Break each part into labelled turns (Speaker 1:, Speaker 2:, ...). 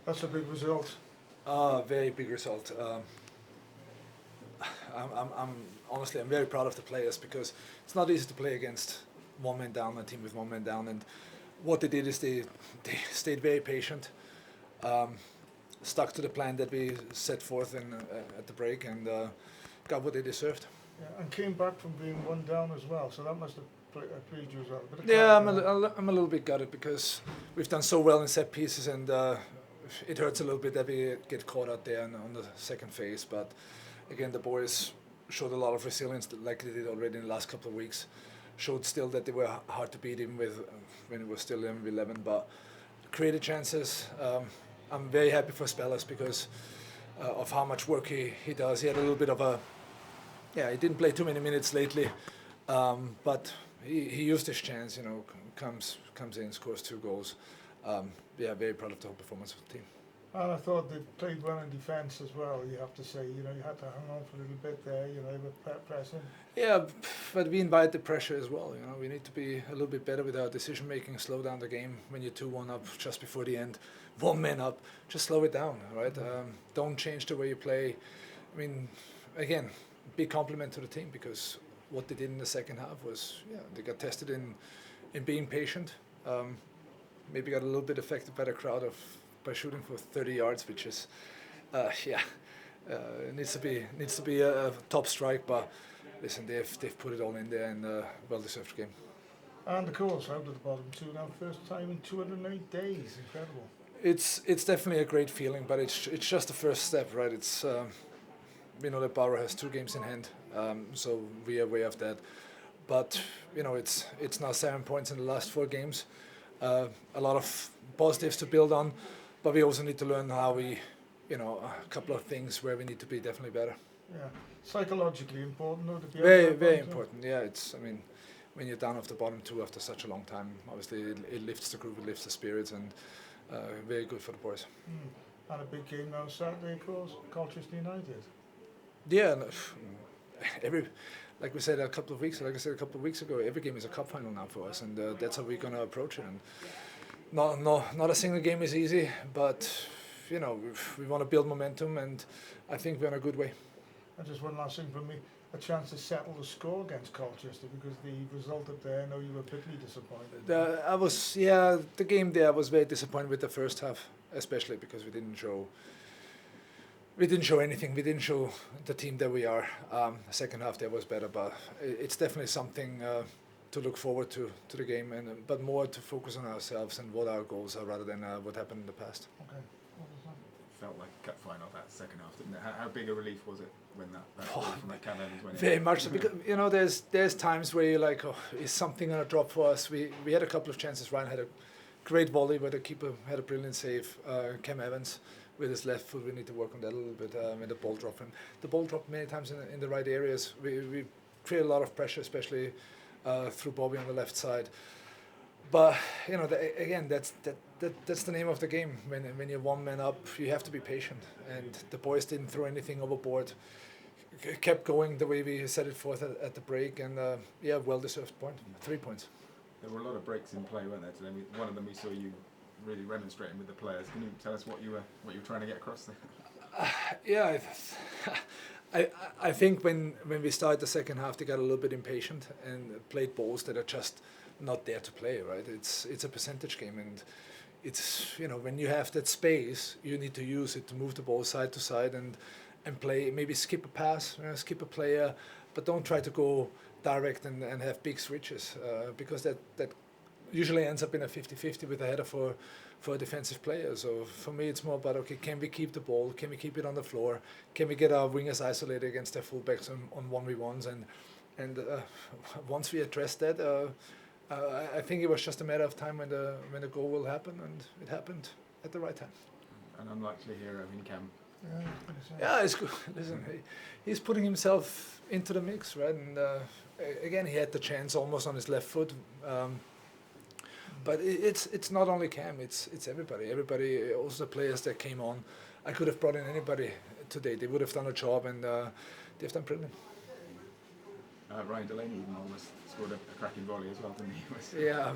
Speaker 1: That's a big result.
Speaker 2: Very big result. I'm honestly, I'm very proud of the players because it's not easy to play against one man down, a team with one man down. And what they did is they stayed very patient, stuck to the plan that we set forth at the break, and got what they deserved.
Speaker 1: Yeah, and came back from being one down as well, so that must have pleased you as well.
Speaker 2: Yeah, I'm a little bit gutted because we've done so well in set pieces, and it hurts a little bit that we get caught out there on the second phase. But again, the boys showed a lot of resilience, like they did already in the last couple of weeks. Showed still that they were hard to beat even with when it was still in 11, but created chances. I'm very happy for Spellman because of how much work he does. He had a little bit of he didn't play too many minutes lately, but he used his chance. Comes in, scores 2 goals. Very proud of the whole performance of the team.
Speaker 1: And I thought they played well in defence as well, you have to say. You had to hang on for a little bit there, with pressing.
Speaker 2: Yeah, but we invite the pressure as well. We need to be a little bit better with our decision making, slow down the game when you're 2-1 up just before the end, 1 man up, just slow it down, right? Don't change the way you play. I mean, again, big compliment to the team because what they did in the second half was, they got tested in being patient. Maybe got a little bit affected by the crowd by shooting for 30 yards, which is, needs to be a top strike. But listen, they've put it all in there and well-deserved game.
Speaker 1: And of course, out of the bottom 2 now, first time in 208 days, incredible.
Speaker 2: It's definitely a great feeling, but it's just the first step, right? It's we know that Borough has 2 games in hand, so we are aware of that. But it's now 7 points in the last 4 games. A lot of positives to build on, but we also need to learn how we, a couple of things where we need to be definitely better.
Speaker 1: Yeah, psychologically important, though, to be
Speaker 2: very important. Yeah, when you're down off the bottom 2 after such a long time, obviously it lifts the group, it lifts the spirits, and very good for the boys.
Speaker 1: And a big game now Saturday, of course, Colchester United.
Speaker 2: Yeah, like I said a couple of weeks ago, every game is a cup final now for us, and that's how we're going to approach it. And not a single game is easy, but we want to build momentum, and I think we're on a good way.
Speaker 1: And just one last thing from me, a chance to settle the score against Colchester, because the result up there, I know you were bitterly disappointed.
Speaker 2: The game there, I was very disappointed with the first half, especially because we didn't show anything. We didn't show the team that we are. The second half there was better, but it's definitely something to look forward to the game, but more to focus on ourselves and what our goals are rather than what happened in the past.
Speaker 1: Okay.
Speaker 3: Felt like a cup final that second half, didn't it? How big a relief was it when that goal from Cam Evans went in?
Speaker 2: Very much so, because there's times where you're like, is something going to drop for us? We had a couple of chances. Ryan had a great volley, but the keeper had a brilliant save. Cam Evans with his left foot, we need to work on that a little bit. And the ball drop, and the ball dropped many times in the right areas. We create a lot of pressure, especially through Bobby on the left side. But again, that's the name of the game. When you're 1 man up, you have to be patient. And the boys didn't throw anything overboard. Kept going the way we set it forth at the break, and well-deserved point, 3 points.
Speaker 3: There were a lot of breaks in play, weren't there? Today, one of them we saw you really remonstrating with the players. Can you tell us what you were trying to get across there?
Speaker 2: I think when we started the second half, they got a little bit impatient and played balls that are just not there to play, right? It's a percentage game, and it's when you have that space, you need to use it to move the ball side to side and play. Maybe skip a pass, skip a player, but don't try to go direct and have big switches because that usually ends up in a 50-50 with a header for a defensive player. So for me, it's more about, okay, can we keep the ball? Can we keep it on the floor? Can we get our wingers isolated against their fullbacks on 1v1s? And once we address that, I think it was just a matter of time when the goal will happen, and it happened at the right time.
Speaker 3: An unlikely hero in Cam.
Speaker 2: Yeah, it's good. Listen, he's putting himself into the mix, right? And again, he had the chance almost on his left foot. But it's not only Cam, it's everybody. Everybody, also the players that came on. I could have brought in anybody today. They would have done a job, and they've done brilliant.
Speaker 3: Ryan Delaney even almost scored a cracking volley as well, didn't he?
Speaker 2: Yeah,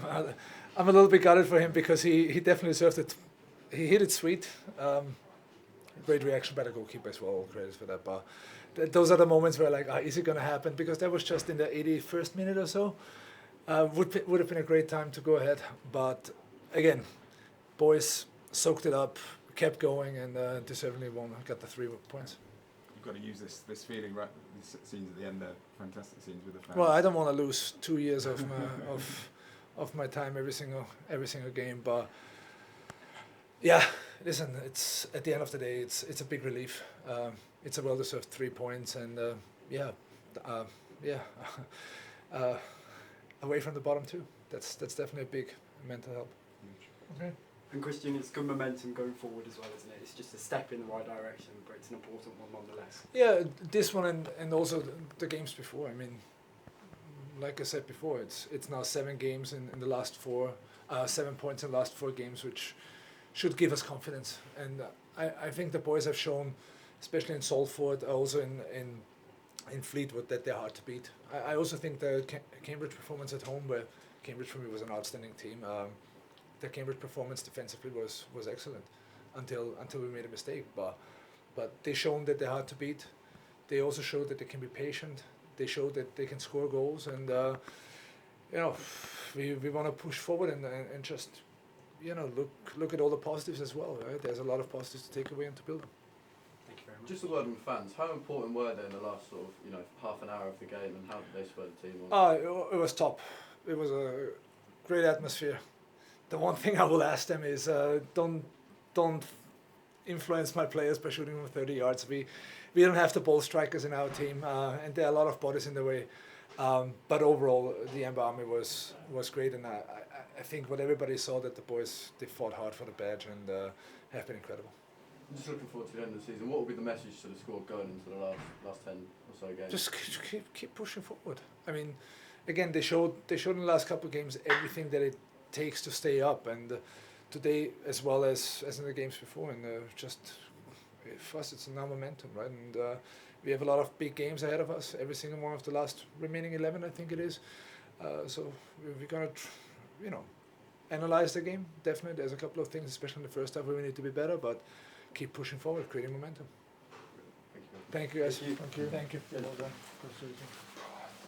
Speaker 2: I'm a little bit gutted for him because he definitely deserved it he hit it sweet. Great reaction by the goalkeeper as well. All credit for that. But those are the moments where like, is it going to happen? Because that was just in the 81st minute or so. Would have been a great time to go ahead. But again, boys soaked it up, kept going, and deservedly won. Got the 3 points.
Speaker 3: You've got to use this feeling, right? These scenes at the end, are fantastic scenes with the fans.
Speaker 2: Well, I don't want to lose 2 years of my time every single game, but yeah, listen, it's at the end of the day, it's a big relief. It's a well-deserved 3 points, and away from the bottom too. That's definitely a big mental help.
Speaker 1: Okay.
Speaker 4: And Christian, it's good momentum going forward as well, isn't it? It's just a step in the right direction, but it's an important one nonetheless.
Speaker 2: Yeah, this one and also the games before. I mean, like I said before, it's now 7 games in the last 4, 7 points in the last 4 games, which should give us confidence. And I think the boys have shown, especially in Salford, also in Fleetwood, that they're hard to beat. I also think the Cambridge performance at home, where Cambridge for me was an outstanding team. The Cambridge performance defensively was excellent until we made a mistake. But they shown that they're hard to beat. They also showed that they can be patient. They showed that they can score goals, and we want to push forward and just look at all the positives as well. Right? There's a lot of positives to take away and to build on.
Speaker 4: Thank you very much.
Speaker 5: Just a word on fans. How important were they in the last sort of half an hour of the game, and how did they spur the team on?
Speaker 2: It was top. It was a great atmosphere. The one thing I will ask them is don't influence my players by shooting from 30 yards. We don't have the ball strikers in our team, and there are a lot of bodies in the way. But overall, the Amber Army was great, and I think what everybody saw, that the boys, they fought hard for the badge and have been incredible.
Speaker 5: I'm just looking forward to the end of the season. What will be the message to the squad going into the last 10 or so games?
Speaker 2: Just keep pushing forward. I mean, again, they showed in the last couple of games everything that it takes to stay up, and today as well as in the games before, and just for us it's now momentum, right? And we have a lot of big games ahead of us, every single one of the last remaining 11, I think it is. So we're gonna analyze the game. Definitely there's a couple of things, especially in the first half, where we need to be better, but keep pushing forward, creating momentum.
Speaker 5: Thank you.
Speaker 2: Thank you guys.
Speaker 5: Thank you.
Speaker 1: Thank you. Well done. Good season.